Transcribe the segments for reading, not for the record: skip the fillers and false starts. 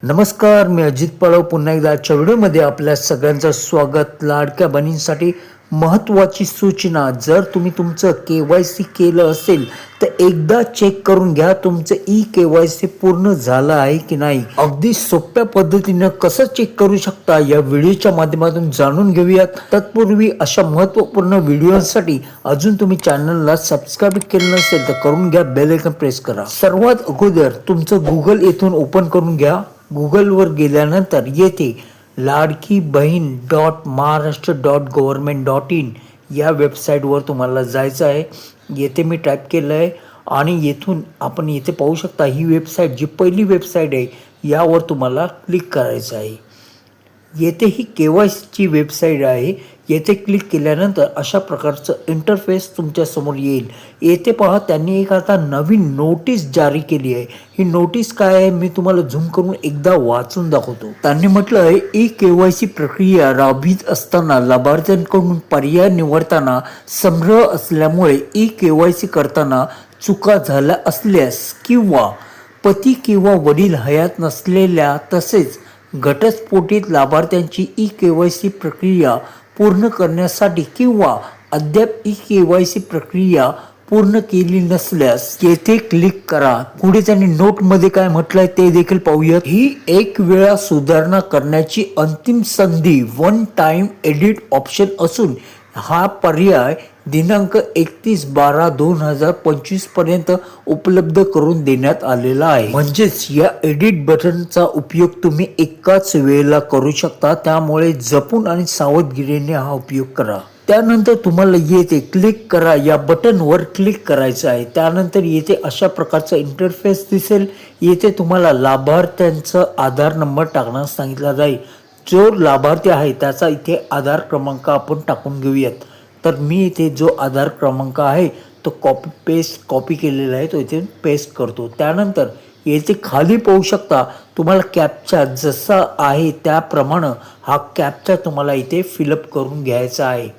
नमस्कार, मी अजित पळव पुन्हा एकदा आजच्या व्हिडिओमध्ये आपल्या सगळ्यांचं स्वागत. लाडक्या बहिणींसाठी महत्त्वाची सूचना. जर तुम्ही तुमचं KYC केलं असेल तर एकदा चेक करून घ्या तुमचं KYC पूर्ण झालं आहे की नाही. अगदी सोप्या पद्धतीनं कसं चेक करू शकता या व्हिडिओच्या माध्यमातून जाणून घेऊयात. तत्पूर्वी अशा महत्त्वपूर्ण व्हिडिओसाठी अजून तुम्ही चॅनलला सबस्क्राईब केलं नसेल तर करून घ्या, बेल आयकॉन प्रेस करा. सर्वात अगोदर तुमचं गुगल येथून ओपन करून घ्या. गुगलवर गेल्यानंतर येथे लाडकी बहीण .महाराष्ट्र.gov.in या वेबसाईटवर तुम्हाला जायचं आहे. येथे मी टाईप केलं आहे आणि येथून आपण येथे पाहू शकता ही वेबसाईट जी पहिली वेबसाईट आहे यावर तुम्हाला क्लिक करायचं आहे. येथे ही KYCची वेबसाईट आहे. येथे क्लिक केल्यानंतर अशा प्रकारचं इंटरफेस तुमच्या समोर येईल. येथे पहा त्यांनी एक आता नवीन नोटीस जारी केली आहे. ही नोटीस काय आहे मी तुम्हाला झूम करून एकदा वाचून दाखवतो. त्यांनी म्हटलं आहे KYC प्रक्रिया राबवित असताना लाभार्थ्यांकडून पर्याय निवडताना संग्रह असल्यामुळे KYC करताना चुका झाल्या असल्यास किंवा पती किंवा वडील हयात नसलेल्या तसेच घटस्फोटित लाभार्थ्यांची KYC प्रक्रिया पूर्ण करण्यासाठी किंवा अद्याप KYC प्रक्रिया पूर्ण केली नसल्यास येथे क्लिक करा. पुढे त्यांनी नोटमध्ये काय म्हटलंय ते देखील पाहूयात. ही एक वेळा सुधारणा करण्याची अंतिम संधी वन टाइम एडिट ऑप्शन असून हा पर्याय दिनांक 31/12/2025 पर्यंत उपलब्ध करून देण्यात आलेला आहे. म्हणजेच या एडिट बटनचा उपयोग तुम्ही एकाच वेळेला करू शकता. त्यामुळे जपून आणि सावधगिरीने हा उपयोग करा. त्यानंतर तुम्हाला येथे क्लिक करा या बटनवर क्लिक करायचं आहे. त्यानंतर येथे अशा प्रकारचा इंटरफेस दिसेल. येथे तुम्हाला लाभार्थ्यांचा आधार नंबर टाकण्यास सांगितला जाईल. जो लाभार्थी आहे त्याचा इथे आधार क्रमांक आपण टाकून घेऊयात. तर मी इथे जो आधार क्रमांक आहे तो कॉपी केलेला आहे, तो इथे पेस्ट करतो. त्यानंतर येथे खाली पाहू शकता तुम्हाला कॅप्चा जसा आहे त्याप्रमाणे हा कॅप्चा तुम्हाला इथे फिलअप करून घ्यायचा आहे.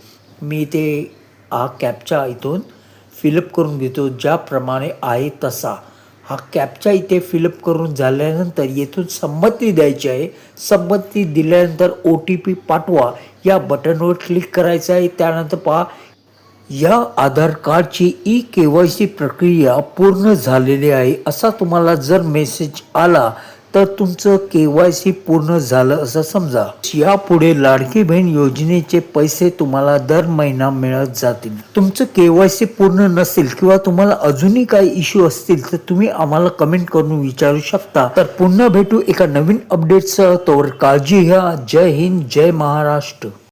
मी इथे हा कॅप्चा इथून फिलअप करून घेतो ज्याप्रमाणे आहे तसा. हा कॅप्चा इथे फिलअप करून झाल्यानंतर येथून संमती द्यायची आहे. संमती दिल्यानंतर OTP पाठवा या बटनवर क्लिक करायचं आहे. त्यानंतर पहा या आधार कार्डची KYC प्रक्रिया पूर्ण झालेली आहे असा तुम्हाला जर मेसेज आला तर तुमचं KYC पूर्ण झालं असं समजा. यापुढे लाडकी बहीण योजनेचे पैसे तुम्हाला दर महिना मिळत जातील. तुमचं KYC पूर्ण नसेल किंवा तुम्हाला अजूनही काही इश्यू असतील तर तुम्ही आम्हाला कमेंट करून विचारू शकता. तर पुन्हा भेटू एका नवीन अपडेटसह. तोवर काळजी घ्या. जय हिंद, जय महाराष्ट्र.